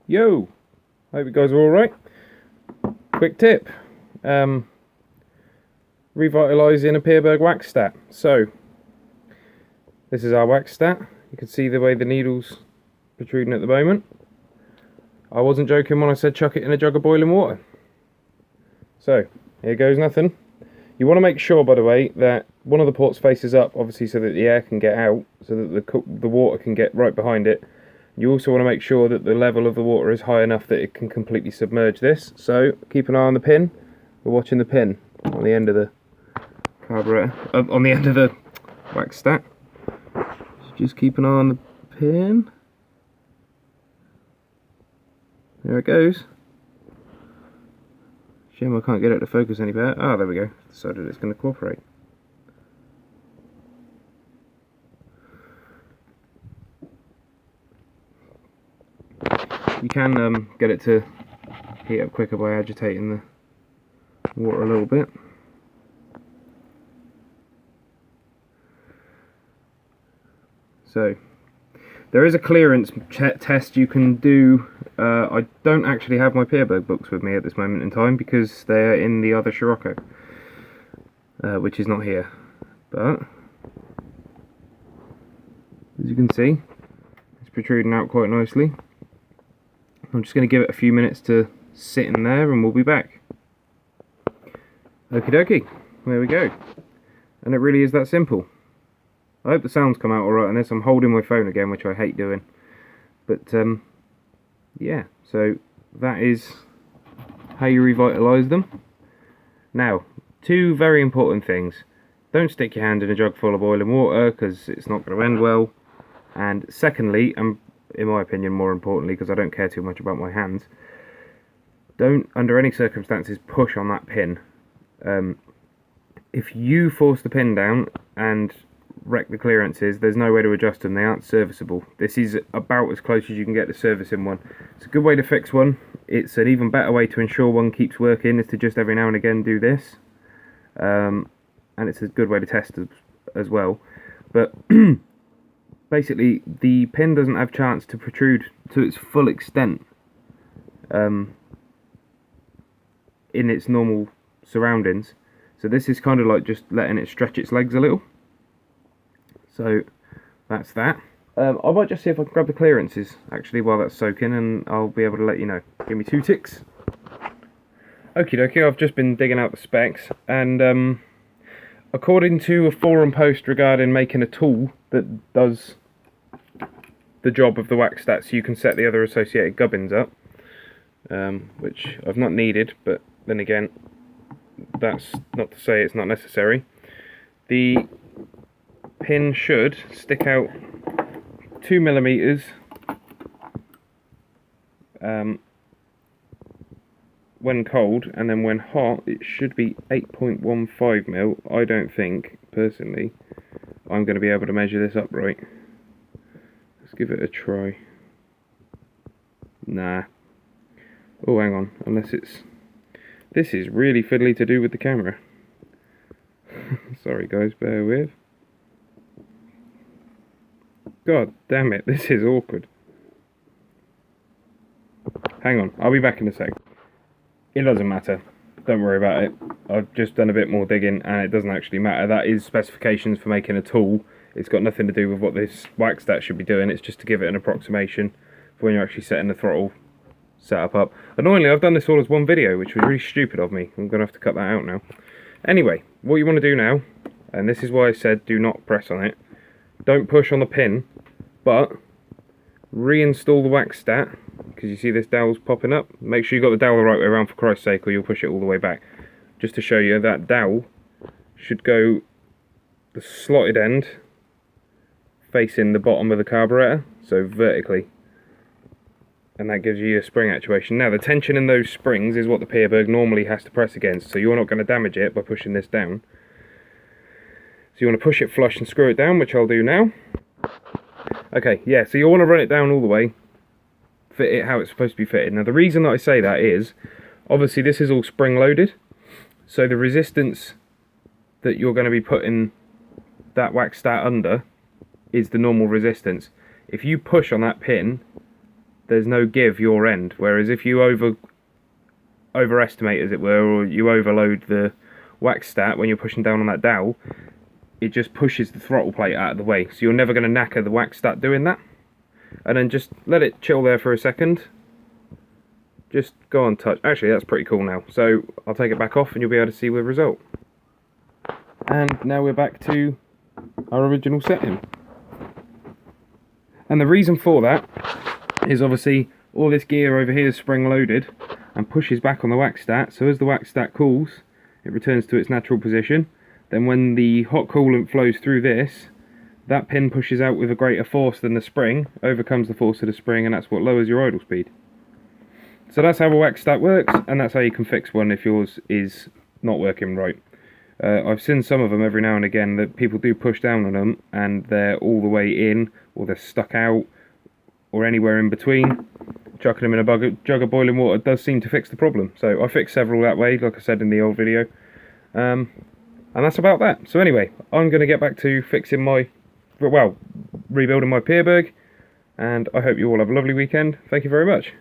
Yo, hope you guys are alright. Quick tip, revitalising a Pierburg Waxstat. So, this is our Waxstat. You can see the way the needle's protruding at the moment. I wasn't joking when I said chuck it in a jug of boiling water. So, here goes nothing. You want to make sure, by the way, that one of the ports faces up, obviously so that the air can get out, so that the water can get right behind it. You also want to make sure that the level of the water is high enough that it can completely submerge this. So keep an eye on the pin. We're watching the pin on the end of the carburetor, on the end of the Waxstat. So just keep an eye on the pin. There it goes. Shame I can't get it to focus any better. Ah, there we go. Decided it's going to cooperate. You can get it to heat up quicker by agitating the water a little bit. So, there is a clearance test you can do. I don't actually have my Pierburg books with me at this moment in time because they're in the other Scirocco, which is not here. But, as you can see, it's protruding out quite nicely. I'm just going to give it a few minutes to sit in there and we'll be back. Okie dokie, there we go. And it really is that simple. I hope the sounds come out alright on this. I'm holding my phone again, which I hate doing. But, yeah, so that is how you revitalise them. Now, two very important things. Don't stick your hand in a jug full of boiling water, because it's not going to end well. And secondly, and in my opinion more importantly, because I don't care too much about my hands, don't under any circumstances push on that pin. If you force the pin down and wreck the clearances, there's no way to adjust them. They aren't serviceable. This is about as close as you can get to servicing one. It's a good way to fix one. It's an even better way to ensure one keeps working, is to just every now and again do this. And it's a good way to test as well. But basically, the pin doesn't have chance to protrude to its full extent in its normal surroundings. So this is kind of like just letting it stretch its legs a little. So that's that. I might just see if I can grab the clearances actually while that's soaking, and I'll be able to let you know. Give me 2 ticks. Okie dokie, I've just been digging out the specs, and according to a forum post regarding making a tool that does the job of the Waxstat, so you can set the other associated gubbins up, which I've not needed, but then again, that's not to say it's not necessary. The pin should stick out 2mm when cold, and then when hot it should be 8.15mm. I don't think, personally, I'm going to be able to measure this up right. Let's give it a try. Nah. Oh, hang on, unless it's... This is really fiddly to do with the camera. Sorry guys, bear with. God damn it, this is awkward. Hang on, I'll be back in a sec. It doesn't matter. Don't worry about it. I've just done a bit more digging and it doesn't actually matter. That is specifications for making a tool. It's got nothing to do with what this Waxstat should be doing. It's just to give it an approximation for when you're actually setting the throttle setup up. Annoyingly, I've done this all as one video, which was really stupid of me. I'm going to have to cut that out now. Anyway, what you want to do now, and this is why I said do not press on it. Don't push on the pin, but reinstall the Waxstat, because you see this dowel's popping up. Make sure you got the dowel the right way around, for Christ's sake, or you'll push it all the way back. Just to show you, that dowel should go the slotted end facing the bottom of the carburetor, so vertically, and that gives you your spring actuation. Now the tension in those springs is what the Pierburg normally has to press against, so you're not going to damage it by pushing this down. So you want to push it flush and screw it down, which I'll do now. Okay, yeah, so you want to run it down all the way, fit it how it's supposed to be fitted. Now the reason that I say that is, obviously this is all spring loaded, so the resistance that you're going to be putting that Waxstat under is the normal resistance. If you push on that pin, there's no give your end. Whereas if you overestimate, as it were, or you overload the Waxstat when you're pushing down on that dowel, it just pushes the throttle plate out of the way. So you're never going to knacker the Waxstat doing that. And then just let it chill there for a second. Just go on touch. Actually, that's pretty cool now. So I'll take it back off and you'll be able to see the result. And now we're back to our original setting. And the reason for that is obviously all this gear over here is spring loaded and pushes back on the Waxstat. So as the Waxstat cools, it returns to its natural position. Then when the hot coolant flows through this, that pin pushes out with a greater force than the spring, overcomes the force of the spring, and that's what lowers your idle speed. So that's how a Waxstat works, and that's how you can fix one if yours is not working right. I've seen some of them every now and again that people do push down on them and they're all the way in, or they're stuck out, or anywhere in between. Chucking them in a jug of boiling water does seem to fix the problem. So I fixed several that way, like I said in the old video. And that's about that. So anyway, I'm going to get back to fixing my, well, rebuilding my Pierburg, and I hope you all have a lovely weekend. Thank you very much.